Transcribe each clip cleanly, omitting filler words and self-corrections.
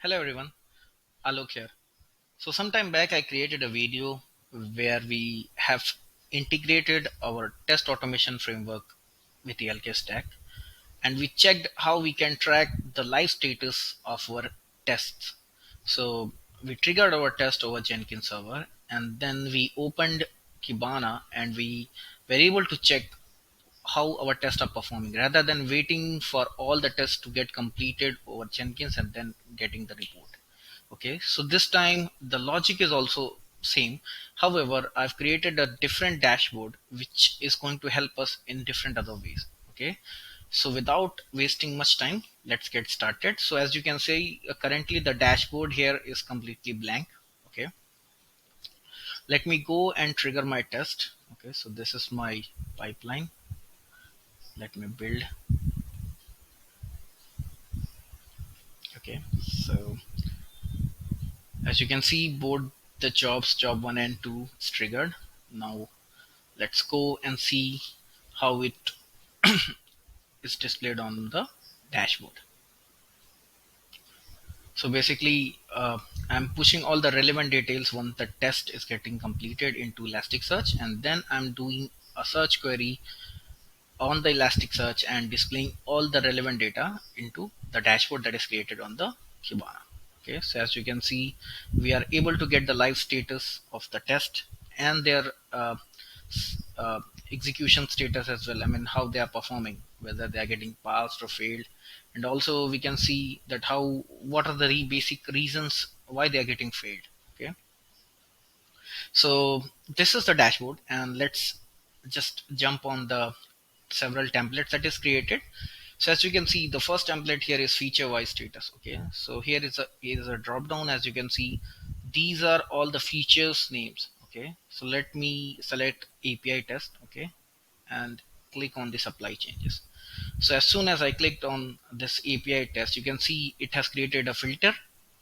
Hello everyone, Alok here. So sometime back I created a video where we have integrated our test automation framework with the LK stack, and we checked how we can track the live status of our tests. So we triggered our test over Jenkins server, and then we opened Kibana and we were able to check how our tests are performing rather than waiting for all the tests to get completed over Jenkins and then getting the report. Okay, so this time the logic is also same. However, I've created a different dashboard which is going to help us in different other ways. Okay, so without wasting much time, let's get started. So as you can see, currently the dashboard here is completely blank. Okay, let me go and trigger my test. Okay, so this is my pipeline. Let me build. Okay, so as you can see, both the jobs, job 1 and 2, is triggered. Now let's go and see how it is displayed on the dashboard. So basically, I'm pushing all the relevant details once the test is getting completed into Elasticsearch, and then I'm doing a search query on the Elasticsearch and displaying all the relevant data into the dashboard that is created on the Kibana. Okay, so as you can see, we are able to get the live status of the test and their uh, execution status as well. I mean, how they are performing, whether they are getting passed or failed, and also we can see that how what are the basic reasons why they are getting failed. Okay, so this is the dashboard, and let's just jump on the several templates that is created. So as you can see, the first template here is feature wise status. Okay, so here is a drop down. As you can see, these are all the features names. Okay, so let me select API test. Okay, and click on the supply changes. So as soon as I clicked on this API test, you can see it has created a filter,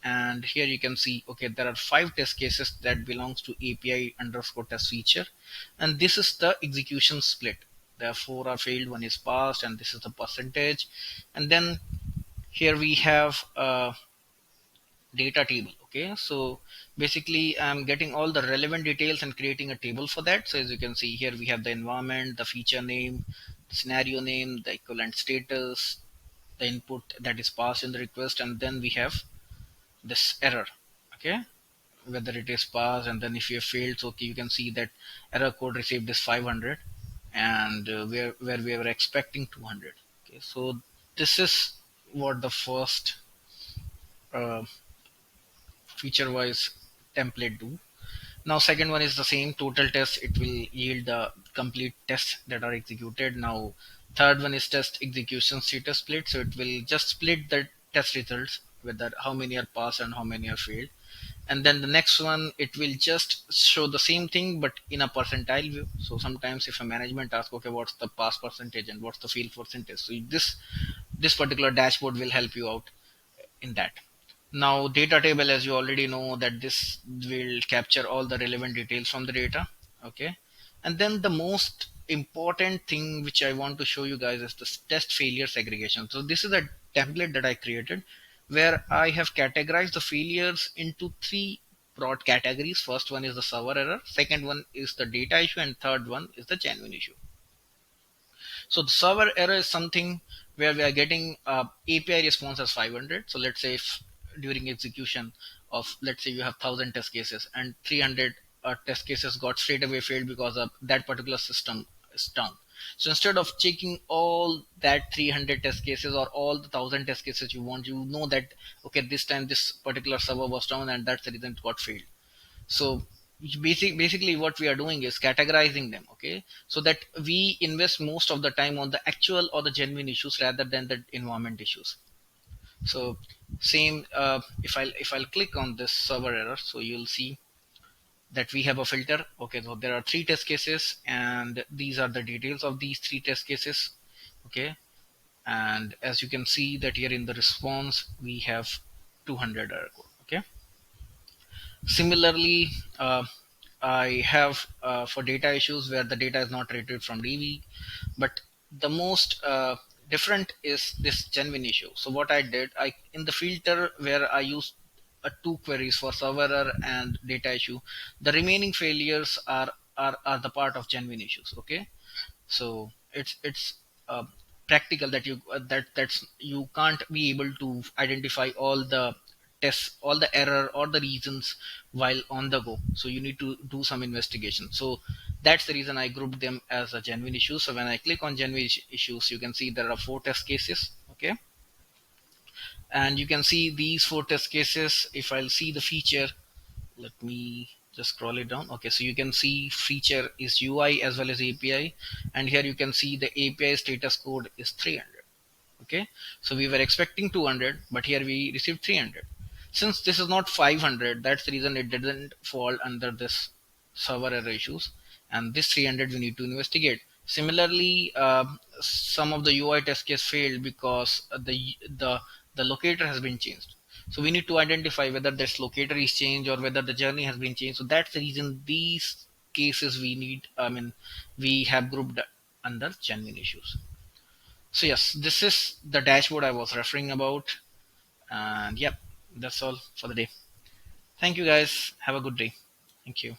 and here you can see, okay, there are 5 test cases that belongs to API underscore test feature, and this is the execution split. There are 4 are failed, 1 is passed, and this is the percentage. And then here we have data table. Okay, so basically I'm getting all the relevant details and creating a table for that. So as you can see here, we have the environment, the feature name, the scenario name, the equivalent status, the input that is passed in the request, and then we have this error. Okay, whether it is passed, and then if you have failed, so okay, you can see that error code received is 500, and where we were expecting 200. Okay, so this is what the first uh, feature wise template do. Now second one is the same total test. It will yield the complete tests that are executed. Now third one is test execution status split. So it will just split the test results, whether how many are passed and how many are failed. And then the next one, it will just show the same thing but in a percentile view. So sometimes if a management asks, okay, what's the pass percentage and what's the fail percentage, so this particular dashboard will help you out in that. Now data table, as you already know, that this will capture all the relevant details from the data. Okay, and then the most important thing which I want to show you guys is this test failure segregation. So this is a template that I created where I have categorized the failures into 3 broad categories. First one is the server error, second one is the data issue, and third one is the genuine issue. So the server error is something where we are getting API response as 500. So let's say if during execution of, let's say you have 1,000 test cases and 300 test cases got straight away failed because of that particular system is down. So instead of checking all that 300 test cases or all the 1,000 test cases you want, you know that, okay, this time this particular server was down and that's the reason it got failed. So basically what we are doing is categorizing them. Okay, so that we invest most of the time on the actual or the genuine issues rather than the environment issues. So same, if I'll click on this server error, so you'll see that we have a filter. Okay, so there are 3 test cases and these are the details of these 3 test cases. Okay, and as you can see that here in the response we have 200 error code. Okay, similarly, I have for data issues where the data is not retrieved from DB, but the most different is this genuine issue. So what I did, I in the filter where I used two queries for server error and data issue, the remaining failures are the part of genuine issues. Okay, so it's practical that that's you can't be able to identify all the tests, all the error or the reasons while on the go, so you need to do some investigation. So that's the reason I grouped them as a genuine issue. So when I click on genuine issues, you can see there are four test cases. Okay, and you can see these four test cases. If I'll see the feature, let me just scroll it down. Okay, so you can see feature is UI as well as API, and here you can see the API status code is 300. Okay, so we were expecting 200, but here we received 300. Since this is not 500, that's the reason it didn't fall under this server error issues, and this 300 we need to investigate. Similarly, some of the UI test case failed because the locator has been changed. So we need to identify whether this locator is changed or whether the journey has been changed. So that's the reason these cases we need, I mean, we have grouped under genuine issues. So yes, this is the dashboard I was referring about. And yep, that's all for the day. Thank you guys. Have a good day. Thank you.